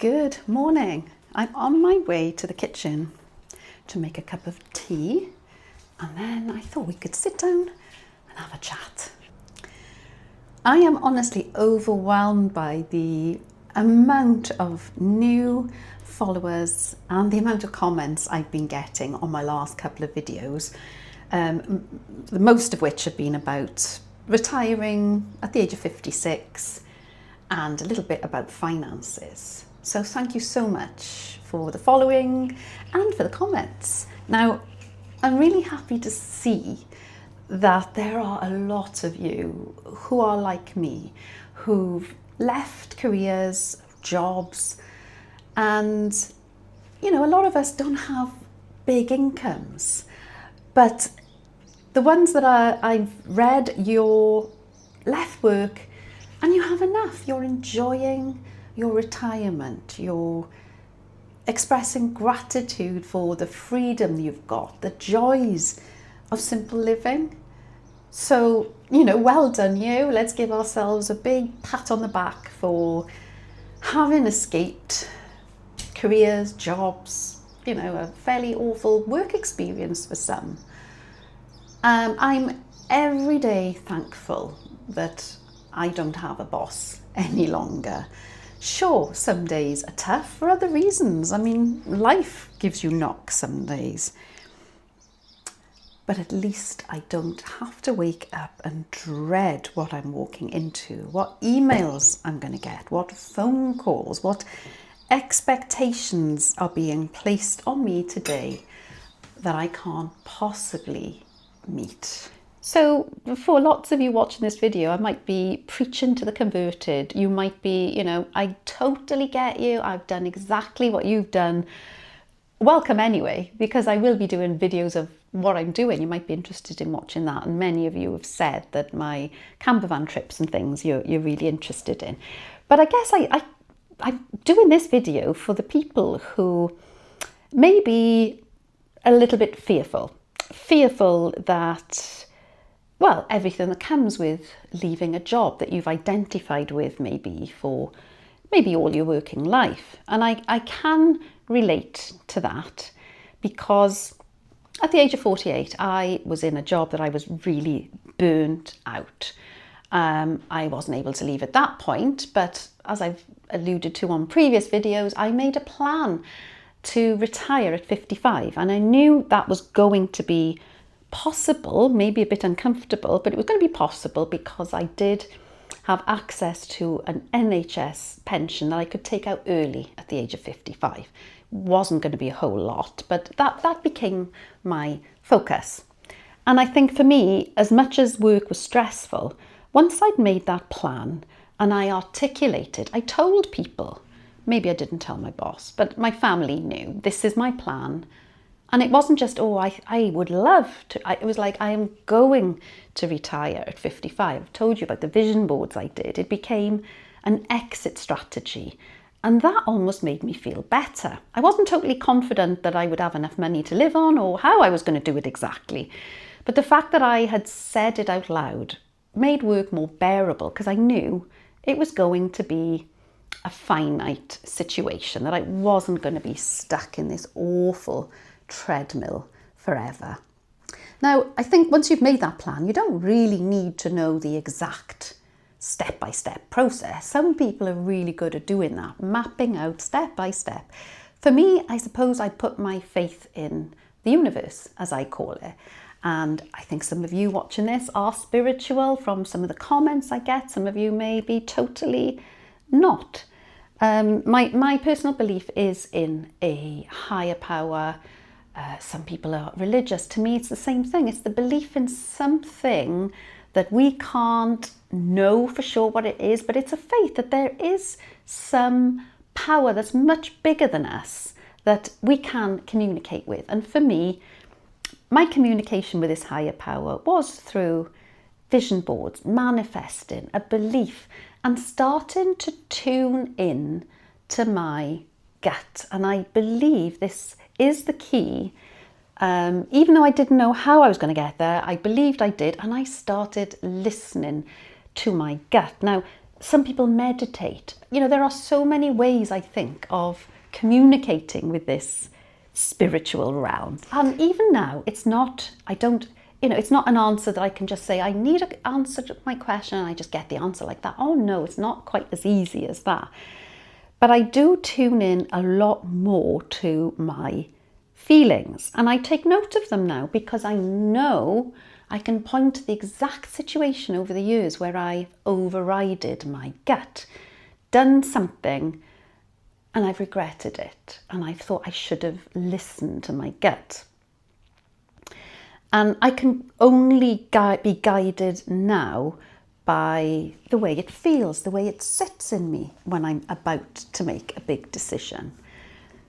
Good morning. I'm on my way to the kitchen to make a cup of tea, and then I thought we could sit down and have a chat. I am honestly overwhelmed by the amount of new followers and the amount of comments I've been getting on my last couple of videos, most of which have been about retiring at the age of 56 and a little bit about finances. So thank you so much for the following and for the comments. Now, I'm really happy to see that there are a lot of you who are like me, who've left careers, jobs, and a lot of us don't have big incomes. But the ones that I've read, you're left work and you have enough. You're enjoying your retirement. You're expressing gratitude for the freedom you've got, the joys of simple living. So, well done you. Let's give ourselves a big pat on the back for having escaped careers, jobs, a fairly awful work experience for some. I'm every day thankful that I don't have a boss any longer. Sure, some days are tough for other reasons. Life gives you knocks some days. But at least I don't have to wake up and dread what I'm walking into, what emails I'm going to get, what phone calls, what expectations are being placed on me today that I can't possibly meet. So for lots of you watching this video, I might be preaching to the converted. You might be, I totally get you. I've done exactly what you've done. Welcome anyway, because I will be doing videos of what I'm doing. You might be interested in watching that. And many of you have said that my camper van trips and things you're really interested in. But I guess I'm doing this video for the people who may be a little bit fearful that, well, everything that comes with leaving a job that you've identified with maybe for maybe all your working life. And I can relate to that because at the age of 48, I was in a job that I was really burnt out. I wasn't able to leave at that point, but as I've alluded to on previous videos, I made a plan to retire at 55, and I knew that was going to be possible, maybe a bit uncomfortable, but it was going to be possible because I did have access to an NHS pension that I could take out early at the age of 55. Wasn't going to be a whole lot, but that became my focus. And I think for me, as much as work was stressful, once I'd made that plan and I articulated, I told people, maybe I didn't tell my boss, but my family knew, this is my plan. And it wasn't just, I would love to, it was like, I am going to retire at 55. I've told you about the vision boards I did. It became an exit strategy. And that almost made me feel better. I wasn't totally confident that I would have enough money to live on or how I was going to do it exactly. But the fact that I had said it out loud made work more bearable because I knew it was going to be a finite situation, that I wasn't going to be stuck in this awful treadmill forever. Now, I think once you've made that plan, you don't really need to know the exact step-by-step process. Some people are really good at doing that, mapping out step by step. For me, I suppose I put my faith in the universe, as I call it. And I think some of you watching this are spiritual from some of the comments I get. Some of you may be totally not. My personal belief is in a higher power. Some people are religious. To me, it's the same thing. It's the belief in something that we can't know for sure what it is, but it's a faith that there is some power that's much bigger than us that we can communicate with. And for me, my communication with this higher power was through vision boards, manifesting a belief and starting to tune in to my gut. And I believe this is the key. Even though I didn't know how I was going to get there, I believed I did, and I started listening to my gut. Now, some people meditate. You know, there are so many ways, I think, of communicating with this spiritual realm. And even now, it's not, it's not an answer that I can just say, I need an answer to my question and I just get the answer like that. Oh no, it's not quite as easy as that. But I do tune in a lot more to my feelings, and I take note of them now because I know I can point to the exact situation over the years where I've overrided my gut, done something, and I've regretted it, and I've thought I should have listened to my gut. And I can only be guided now by the way it feels, the way it sits in me when I'm about to make a big decision.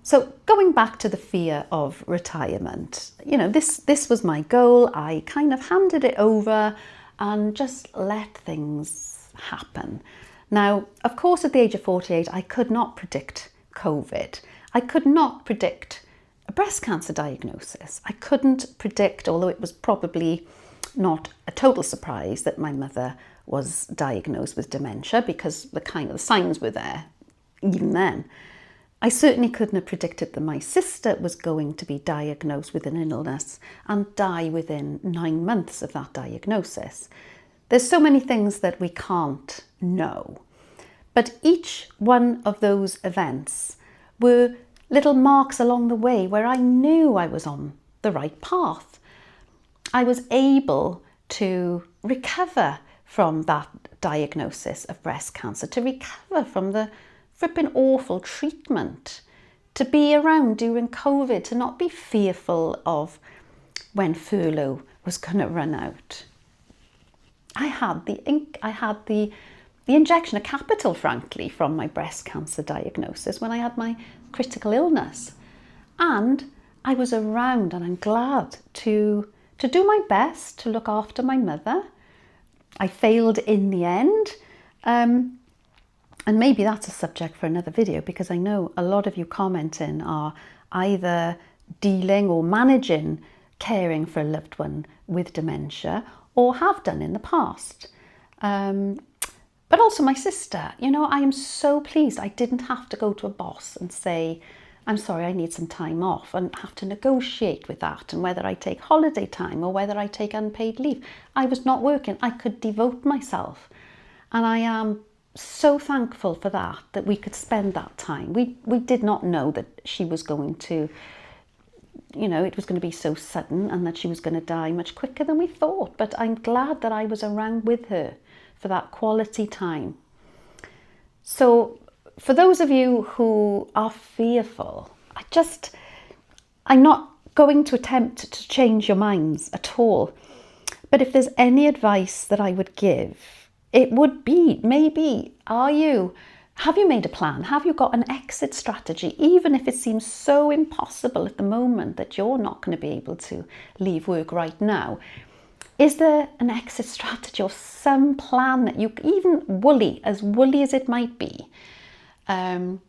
So going back to the fear of retirement, this was my goal. I kind of handed it over and just let things happen. Now, of course, at the age of 48, I could not predict COVID. I could not predict a breast cancer diagnosis. I couldn't predict, although it was probably not a total surprise, that my mother was diagnosed with dementia, because the signs were there even then. I certainly couldn't have predicted that my sister was going to be diagnosed with an illness and die within 9 months of that diagnosis. There's so many things that we can't know. But each one of those events were little marks along the way where I knew I was on the right path. I was able to recover from that diagnosis of breast cancer, to recover from the flipping awful treatment, to be around during COVID, to not be fearful of when furlough was going to run out. I had the injection of capital, frankly, from my breast cancer diagnosis when I had my critical illness. And I was around, and I'm glad to do my best to look after my mother. I failed in the end. And maybe that's a subject for another video, because I know a lot of you commenting are either dealing or managing caring for a loved one with dementia, or have done in the past. But also my sister, I am so pleased I didn't have to go to a boss and say, I'm sorry, I need some time off, and have to negotiate with that, and whether I take holiday time or whether I take unpaid leave. I was not working. I could devote myself. And I am so thankful for that we could spend that time. We did not know that she was going to, it was going to be so sudden, and that she was going to die much quicker than we thought. But I'm glad that I was around with her for that quality time. So for those of you who are fearful, I'm not going to attempt to change your minds at all. But if there's any advice that I would give, it would be, maybe, have you made a plan? Have you got an exit strategy? Even if it seems so impossible at the moment that you're not going to be able to leave work right now, is there an exit strategy or some plan that you, even woolly as it might be, and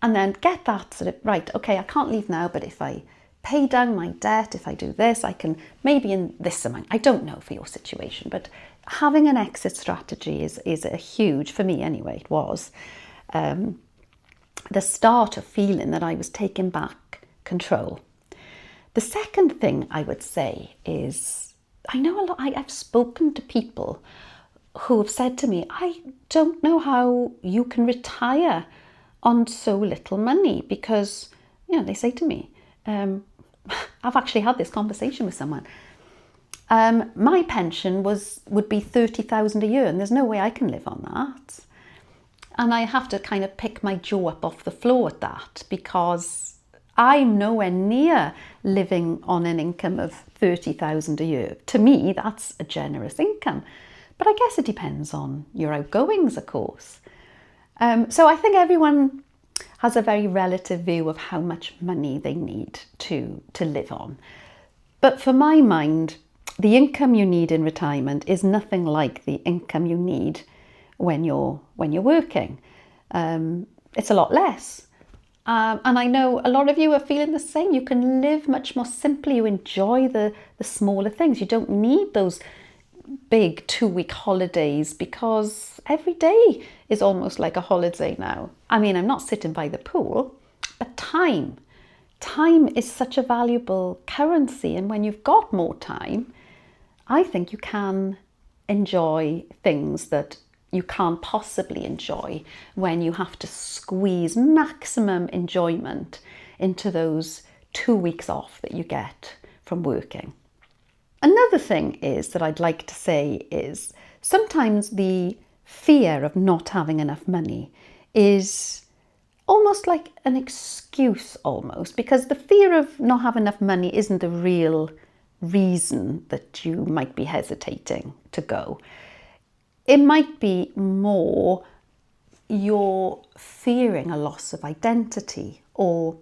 then get that sort of, right, okay, I can't leave now, but if I pay down my debt, if I do this, I can maybe in this amount. I don't know for your situation, but having an exit strategy is a huge, for me anyway, it was the start of feeling that I was taking back control. The second thing I would say is, I know a lot, I've spoken to people who have said to me, I don't know how you can retire on so little money, because, they say to me, I've actually had this conversation with someone. My pension would be 30,000 a year, and there's no way I can live on that. And I have to kind of pick my jaw up off the floor at that, because I'm nowhere near living on an income of 30,000 a year. To me, that's a generous income. But I guess it depends on your outgoings, of course. So I think everyone has a very relative view of how much money they need to live on. But for my mind, the income you need in retirement is nothing like the income you need when you're working. It's a lot less. And I know a lot of you are feeling the same. You can live much more simply. You enjoy the smaller things. You don't need those big 2-week holidays because every day is almost like a holiday now. I mean, I'm not sitting by the pool, but time is such a valuable currency. And when you've got more time, I think you can enjoy things that you can't possibly enjoy when you have to squeeze maximum enjoyment into those 2 weeks off that you get from working. Another thing is that I'd like to say is sometimes the fear of not having enough money is almost like an excuse almost, because the fear of not having enough money isn't the real reason that you might be hesitating to go. It might be more you're fearing a loss of identity or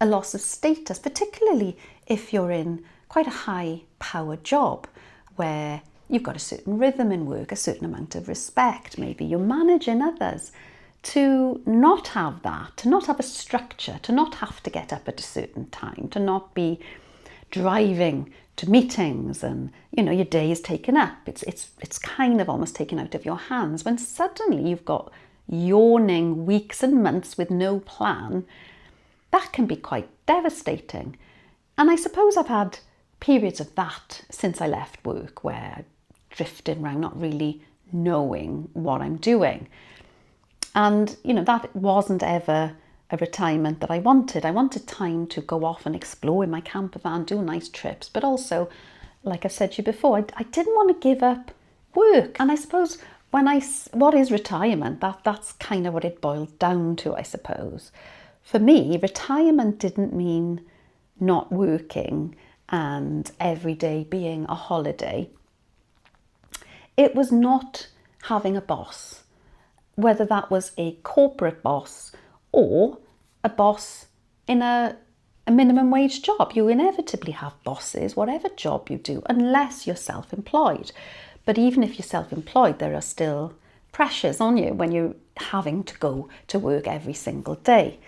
a loss of status, particularly if you're in quite a high power job where you've got a certain rhythm in work, a certain amount of respect, maybe you're managing others. To not have that, to not have a structure, to not have to get up at a certain time, to not be driving to meetings and your day is taken up. It's kind of almost taken out of your hands when suddenly you've got yawning weeks and months with no plan. That can be quite devastating. And I suppose I've had periods of that since I left work where I'm drifting around not really knowing what I'm doing. And that wasn't ever a retirement that I wanted. I wanted time to go off and explore in my camper van, do nice trips, but also, like I said to you before, I didn't want to give up work. And I suppose what is retirement? That's kind of what it boiled down to, I suppose. For me, retirement didn't mean not working and every day being a holiday. It was not having a boss, whether that was a corporate boss or a boss in a minimum wage job. You inevitably have bosses, whatever job you do, unless you're self-employed. But even if you're self-employed, there are still pressures on you when you're having to go to work every single day.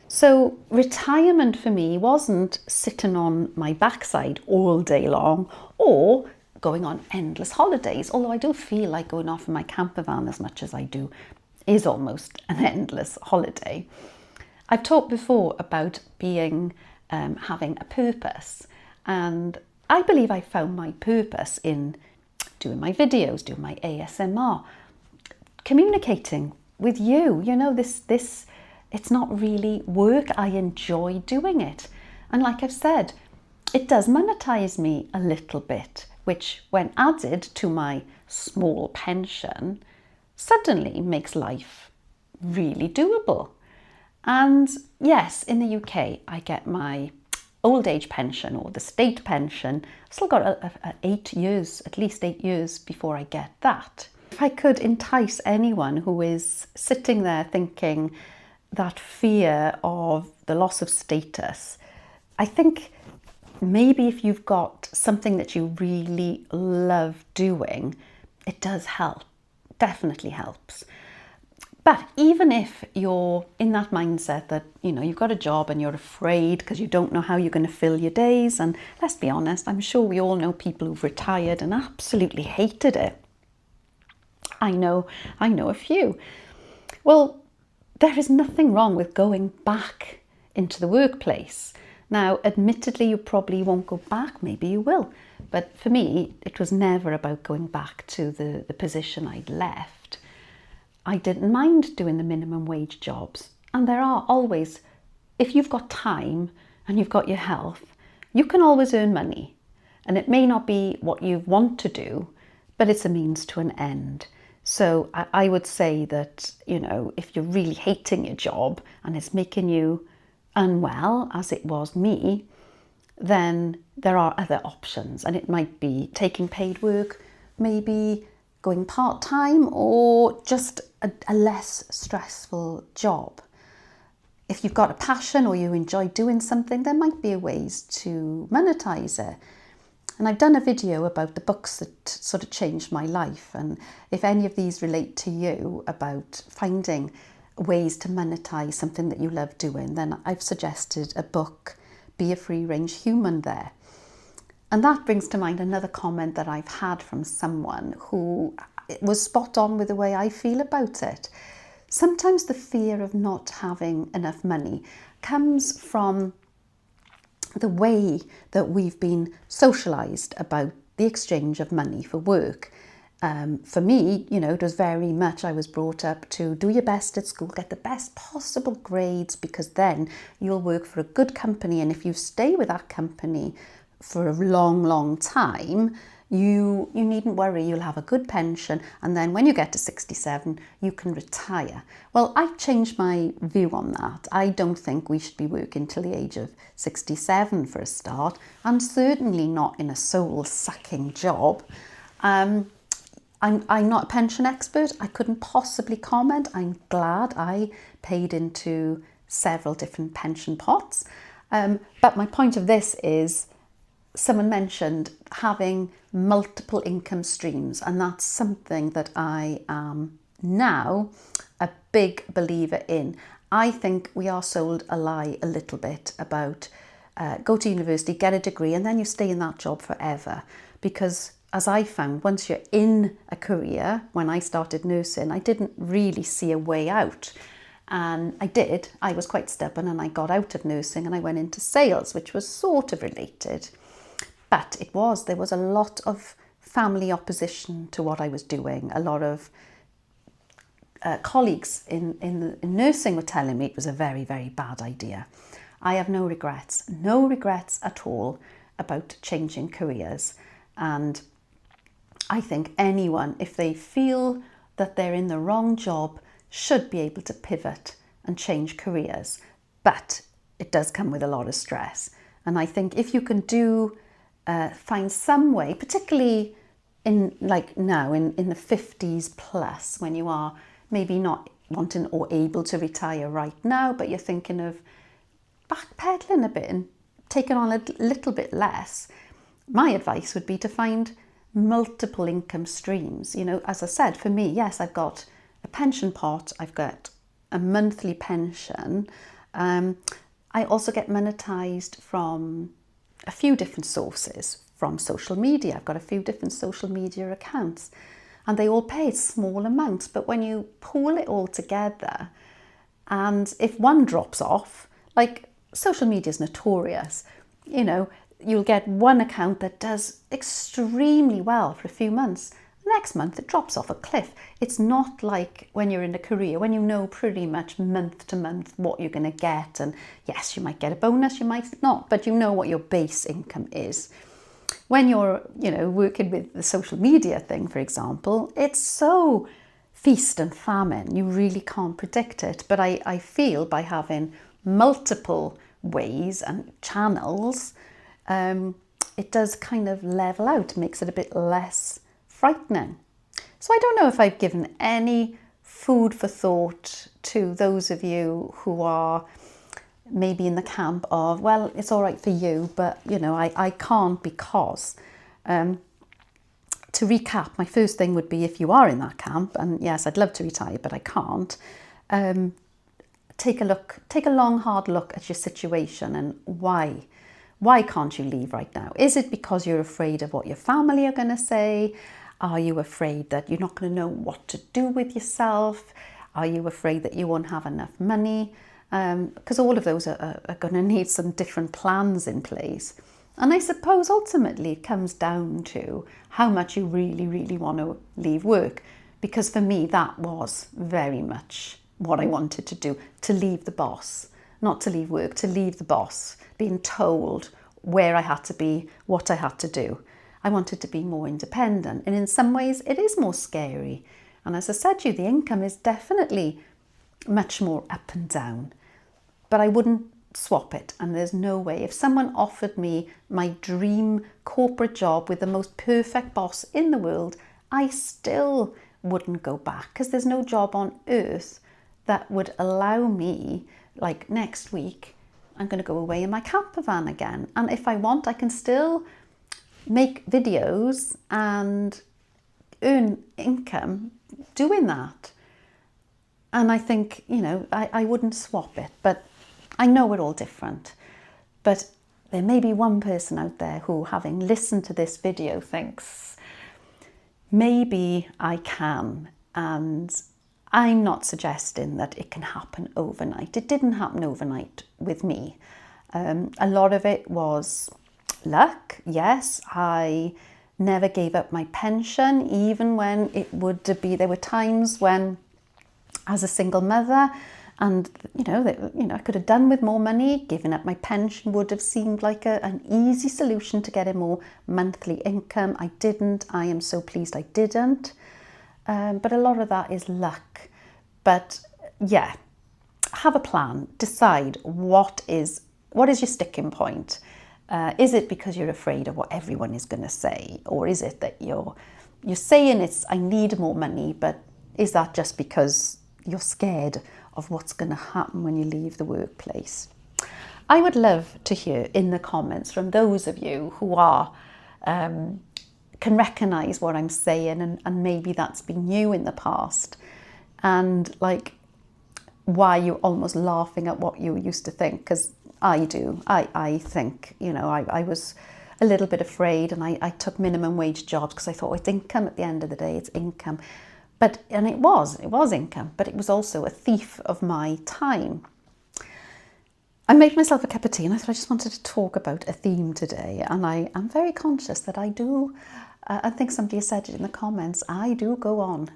So retirement for me wasn't sitting on my backside all day long or going on endless holidays, although I do feel like going off in my camper van as much as I do is almost an endless holiday. I've talked before about being having a purpose, and I believe I found my purpose in doing my videos, doing my ASMR, communicating with you. This it's not really work. I enjoy doing it, and like I've said, it does monetize me a little bit, which when added to my small pension suddenly makes life really doable. And yes, in the UK, I get my old age pension or the state pension. I've still got 8 years, at least 8 years before I get that. If I could entice anyone who is sitting there thinking that fear of the loss of status, I think maybe if you've got something that you really love doing, it does help, definitely helps. But even if you're in that mindset that, you've got a job and you're afraid because you don't know how you're going to fill your days, and let's be honest, I'm sure we all know people who've retired and absolutely hated it. I know a few. Well, there is nothing wrong with going back into the workplace. Now, admittedly, you probably won't go back, maybe you will. But for me, it was never about going back to the position I'd left. I didn't mind doing the minimum wage jobs. And there are always, if you've got time and you've got your health, you can always earn money. And it may not be what you want to do, but it's a means to an end. So I would say that, if you're really hating your job and it's making you unwell, as it was me, then there are other options. And it might be taking paid work, maybe going part-time, or just a less stressful job. If you've got a passion or you enjoy doing something, there might be ways to monetize it. And I've done a video about the books that sort of changed my life. And if any of these relate to you about finding ways to monetize something that you love doing, then I've suggested a book, Be a Free Range Human there. And that brings to mind another comment that I've had from someone who was spot on with the way I feel about it. Sometimes the fear of not having enough money comes from the way that we've been socialised about the exchange of money for work. For me, it was very much, I was brought up to do your best at school, get the best possible grades, because then you'll work for a good company. And if you stay with that company for a long, long time, you needn't worry, you'll have a good pension. And then when you get to 67, you can retire. Well, I've changed my view on that. I don't think we should be working till the age of 67 for a start, and certainly not in a soul-sucking job. I'm not a pension expert. I couldn't possibly comment. I'm glad I paid into several different pension pots. But my point of this is, someone mentioned having multiple income streams, and that's something that I am now a big believer in. I think we are sold a lie a little bit about go to university, get a degree, and then you stay in that job forever. Because as I found, once you're in a career, when I started nursing, I didn't really see a way out. And I did. I was quite stubborn, and I got out of nursing and I went into sales, which was sort of related. But there was a lot of family opposition to what I was doing. A lot of colleagues in nursing were telling me it was a very, very bad idea. I have no regrets at all about changing careers. And I think anyone, if they feel that they're in the wrong job, should be able to pivot and change careers. But it does come with a lot of stress. And I think if you can find some way, particularly in now in the 50s plus, when you are maybe not wanting or able to retire right now, but you're thinking of backpedaling a bit and taking on a little bit less, my advice would be to find multiple income streams. As I said, for me, yes, I've got a pension pot, I've got a monthly pension. I also get monetized from a few different sources, from social media. I've got a few different social media accounts, and they all pay small amounts. But when you pool it all together, and if one drops off, like social media is notorious, you'll get one account that does extremely well for a few months. Next month, it drops off a cliff. It's not like when you're in a career, when you know pretty much month to month what you're going to get. And yes, you might get a bonus, you might not, but you know what your base income is. When you're, working with the social media thing, for example, it's so feast and famine. You really can't predict it. But I feel by having multiple ways and channels, it does kind of level out, makes it a bit less frightening. So I don't know if I've given any food for thought to those of you who are maybe in the camp of, well, it's all right for you, but I can't because. To recap, my first thing would be, if you are in that camp, and yes, I'd love to retire, but I can't, take a long, hard look at your situation and why. Why can't you leave right now? Is it because you're afraid of what your family are going to say? Are you afraid that you're not going to know what to do with yourself? Are you afraid that you won't have enough money? Because all of those are going to need some different plans in place. And I suppose ultimately it comes down to how much you really, really want to leave work. Because for me, that was very much what I wanted to do, to leave the boss. Not to leave work, to leave the boss, being told where I had to be, what I had to do. I wanted to be more independent. And in some ways, it is more scary. And as I said to you, the income is definitely much more up and down. But I wouldn't swap it. And there's no way. If someone offered me my dream corporate job with the most perfect boss in the world, I still wouldn't go back, because there's no job on earth that would allow me, like next week, I'm going to go away in my camper van again. And if I want, I can still make videos and earn income doing that. And I think, I wouldn't swap it. But I know we're all different. But there may be one person out there who, having listened to this video, thinks, maybe I can. And I'm not suggesting that it can happen overnight. It didn't happen overnight with me. A lot of it was luck. Yes, I never gave up my pension, even when it would be, there were times when, as a single mother, and I could have done with more money. Giving up my pension would have seemed like an easy solution to get a more monthly income. I didn't. I am so pleased I didn't. But a lot of that is luck. But yeah, have a plan. Decide what is your sticking point. Is it because you're afraid of what everyone is going to say, or is it that you're saying I need more money, but is that just because you're scared of what's going to happen when you leave the workplace? I would love to hear in the comments from those of you who are can recognise what I'm saying, and maybe that's been you in the past, and like why you're almost laughing at what you used to think, because I do. I think, I was a little bit afraid, and I took minimum wage jobs because I thought, it's income at the end of the day, it's income. And it was income, but it was also a thief of my time. I made myself a cup of tea, and I thought I just wanted to talk about a theme today. And I am very conscious that I do, I think somebody has said it in the comments, I do go on.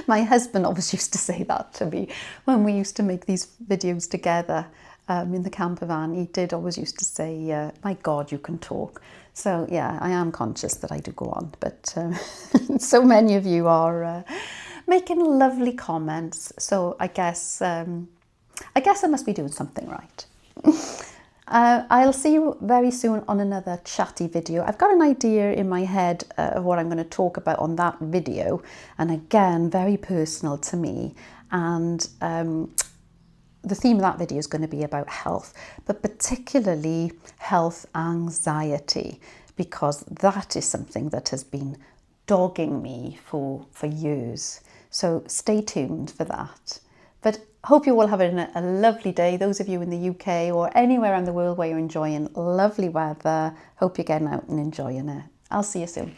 My husband always used to say that to me when we used to make these videos together. In the camper van, he did always used to say, my God, you can talk. So yeah, I am conscious that I do go on, but so many of you are making lovely comments. So I guess I must be doing something right. I'll see you very soon on another chatty video. I've got an idea in my head of what I'm going to talk about on that video. And again, very personal to me. And the theme of that video is going to be about health, but particularly health anxiety, because that is something that has been dogging me for years. So stay tuned for that. But hope you all have a lovely day. Those of you in the UK or anywhere around the world where you're enjoying lovely weather, hope you're getting out and enjoying it. I'll see you soon.